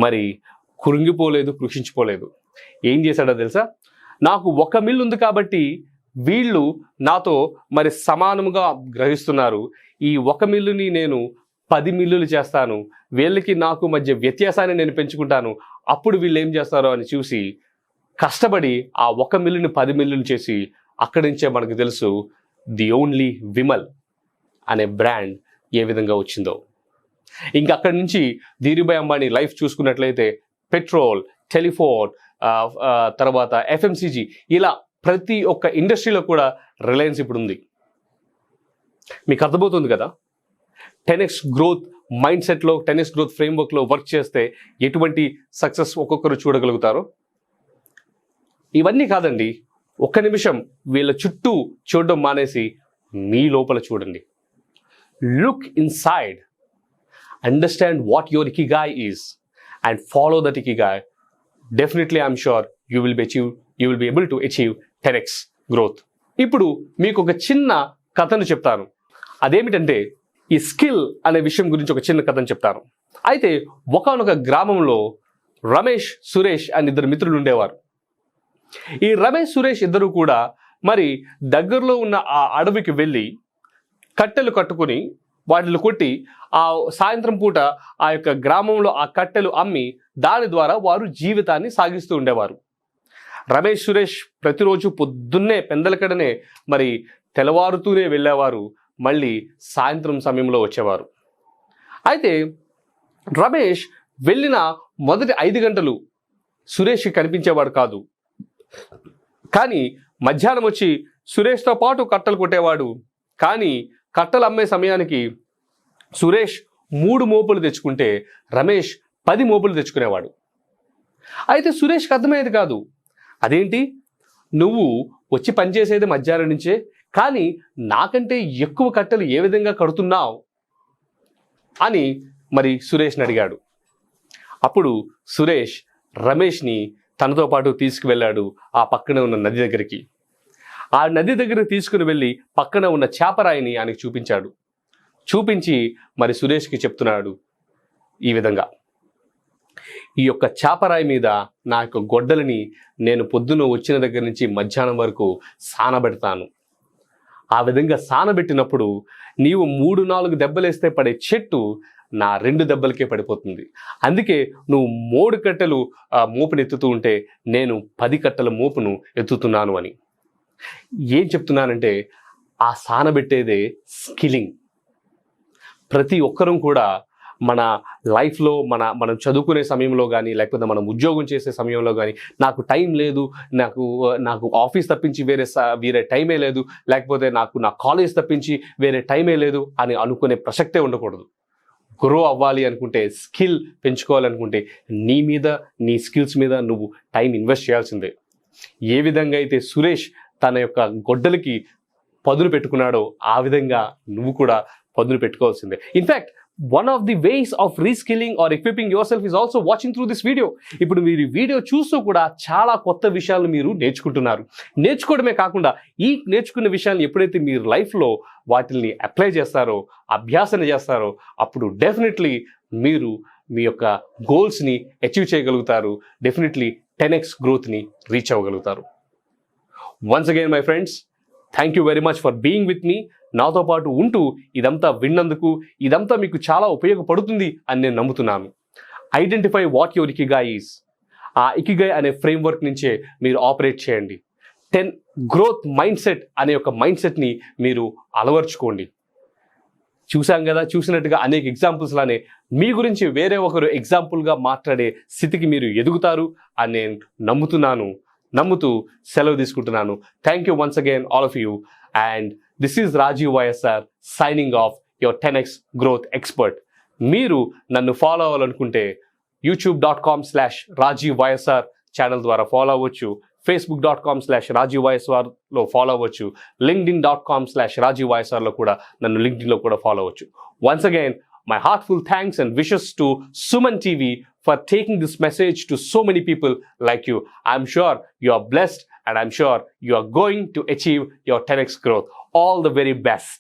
A: మరి కృంగిపోలేదు, కృషించిపోలేదు. ఏం చేశాడో తెలుసా, నాకు ఒక మిల్లు ఉంది కాబట్టి వీళ్ళు నాతో మరి సమానముగా గ్రహిస్తున్నారు, ఈ ఒక మిల్లుని నేను 10 మిల్లులు చేస్తాను, వీళ్ళకి నాకు మధ్య వ్యత్యాసాన్ని నేను పెంచుకుంటాను, అప్పుడు వీళ్ళు ఏం చేస్తారో అని చూసి కష్టపడి ఆ ఒక మిల్లుని 10 మిల్లులు చేసి అక్కడి నుంచే మనకు తెలుసు ది ఓన్లీ విమల్ అనే బ్రాండ్ ఏ విధంగా వచ్చిందో. ఇంకా అక్కడి నుంచి ధీరుభాయ్ అంబానీ లైఫ్ చూసుకున్నట్లయితే పెట్రోల్, టెలిఫోన్, తర్వాత ఎఫ్ఎంసీజీ, ఇలా ప్రతి ఒక్క ఇండస్ట్రీలో కూడా రిలయన్స్ ఇప్పుడు ఉంది. మీకు అర్థమవుతుంది కదా, 10x గ్రోత్ మైండ్ సెట్లో, 10x గ్రోత్ ఫ్రేమ్వర్క్లో వర్క్ చేస్తే ఎటువంటి సక్సెస్ ఒక్కొక్కరు చూడగలుగుతారో. ఇవన్నీ కాదండి, ఒక్క నిమిషం వీళ్ళ చుట్టూ చూడడం మానేసి మీ లోపల చూడండి. Look inside, understand what your ikigai is and follow that ikigai. Definitely I'm sure you will be able to achieve 10x growth. ఇప్పుడు మీకు ఒక చిన్న కథను చెప్తాను. అదేమిటంటే, ఈ స్కిల్ అనే విషయం గురించి ఒక చిన్న కథను చెప్తాను. అయితే ఒకానొక గ్రామంలో రమేష్, సురేష్ అని 2 మిత్రులు ఉండేవారు. ఈ రమేష్, సురేష్ ఇద్దరు కూడా మరి దగ్గరలో ఉన్న ఆ అడవికి వెళ్ళి కట్టెలు కట్టుకుని వాటిని కొట్టి ఆ సాయంత్రం పూట ఆ యొక్క గ్రామంలో ఆ కట్టెలు అమ్మి దాని ద్వారా వారు జీవితాన్ని సాగిస్తూ ఉండేవారు. రమేష్, సురేష్ ప్రతిరోజు పొద్దున్నే పెందలకడనే మరి తెల్లవారుతూనే వెళ్ళేవారు, మళ్ళీ సాయంత్రం సమయంలో వచ్చేవారు. అయితే రమేష్ వెళ్ళిన మొదటి 5 గంటలు సురేష్కి కనిపించేవాడు కాదు. కానీ మధ్యాహ్నం వచ్చి సురేష్తో పాటు కట్టలు కొట్టేవాడు. కానీ కట్టలు అమ్మే సమయానికి సురేష్ 3 మోపులు తెచ్చుకుంటే రమేష్ 10 మోపులు తెచ్చుకునేవాడు. అయితే సురేష్కి అర్థమయ్యేది కాదు, అదేంటి నువ్వు వచ్చి పనిచేసేది మధ్యాహ్నం నుంచే, కానీ నాకంటే ఎక్కువ కట్టెలు ఏ విధంగా కడుతున్నావు అని మరి సురేష్ని అడిగాడు. అప్పుడు సురేష్ రమేష్ని తనతో పాటు తీసుకువెళ్ళాడు ఆ పక్కనే ఉన్న నది దగ్గరికి. ఆ నది దగ్గరికి తీసుకుని వెళ్ళి పక్కన ఉన్న చేపరాయిని ఆయనకి చూపించాడు. చూపించి మరి సురేష్కి చెప్తున్నాడు ఈ విధంగా, ఈ యొక్క చేపరాయి మీద నా యొక్క గొడ్డలిని నేను పొద్దున వచ్చిన దగ్గర నుంచి మధ్యాహ్నం వరకు సానబెడతాను. ఆ విధంగా సానబెట్టినప్పుడు నీవు 3-4 దెబ్బలేస్తే పడే చెట్టు నా 2 దెబ్బలకే పడిపోతుంది. అందుకే నువ్వు 3 కట్టెలు మోపును ఎత్తుతూ ఉంటే నేను 10 కట్టెల మోపును ఎత్తుతున్నాను అని. ఏం చెప్తున్నానంటే, ఆ సానబెట్టేదే స్కిల్లింగ్. ప్రతి ఒక్కరూ కూడా మన లైఫ్లో మనం చదువుకునే సమయంలో కానీ, లేకపోతే మనం ఉద్యోగం చేసే సమయంలో కానీ, నాకు టైం లేదు, నాకు ఆఫీస్ తప్పించి వేరే టైమే లేదు, లేకపోతే నా కాలేజ్ తప్పించి వేరే టైమే లేదు అని అనుకునే ప్రసక్తే ఉండకూడదు. గ్రో అవ్వాలి అనుకుంటే, స్కిల్ పెంచుకోవాలనుకుంటే నీ మీద, నీ స్కిల్స్ మీద నువ్వు టైం ఇన్వెస్ట్ చేయాల్సిందే. ఏ విధంగా అయితే సురేష్ తన యొక్క గొడ్డలికి పదును పెట్టుకున్నాడో ఆ విధంగా నువ్వు కూడా పదును పెట్టుకోవాల్సిందే. In fact one of the ways of reskilling or equipping yourself is also watching through this video. ఇప్పుడు మీరు ఈ వీడియో చూస్తూ కూడా చాలా కొత్త విషయాలు మీరు నేర్చుకుంటున్నారు. నేర్చుకోవడమే కాకుండా ఈ నేర్చుకున్న విషయాలను ఎప్పుడైతే మీరు లైఫ్లో వాటిని అప్లై చేస్తారో, అభ్యాసన చేస్తారో, అప్పుడు డెఫినెట్లీ మీరు మీ యొక్క గోల్స్ని అచీవ్ చేయగలుగుతారు. డెఫినెట్లీ 10x గ్రోత్ని రీచ్ అవ్వగలుగుతారు. Once again my friends, thank you very much for being with me. నాతో పాటు ఉంటూ ఇదంతా విన్నందుకు, ఇదంతా మీకు చాలా ఉపయోగపడుతుంది అని నేను నమ్ముతున్నాను. Identify what your ikigai is. ఆ ఇకిగాయ్ అనే ఫ్రేమ్వర్క్ నుంచే మీరు ఆపరేట్ చేయండి. 10 గ్రోత్ మైండ్ సెట్ అనే ఒక మైండ్ సెట్ని మీరు అలవర్చుకోండి. చూసాం కదా, చూసినట్టుగా అనేక ఎగ్జాంపుల్స్ లానే మీ గురించి వేరే ఒకరు ఎగ్జాంపుల్గా మాట్లాడే స్థితికి మీరు ఎదుగుతారు అని నేను నమ్ముతూ సెలవు తీసుకుంటున్నాను. Thank you once again all of you. And this is Rajiv YSR signing off your 10x growth expert. మీరు నన్ను ఫాలో అవ్వాలనుకుంటే youtube.com/RajivYSR ఛానల్ ద్వారా ఫాలో అవ్వచ్చు. facebook.com/RajivYSRలో ఫాలో అవ్వచ్చు. linkedin.com/RajivYSRలో కూడా నన్ను లింక్డ్ఇన్లో కూడా ఫాలో అవ్వచ్చు. Once again my heartful thanks and wishes to Suman TV for taking this message to so many people like you. I'm sure you are blessed and I'm sure you are going to achieve your 10x growth. All the very best.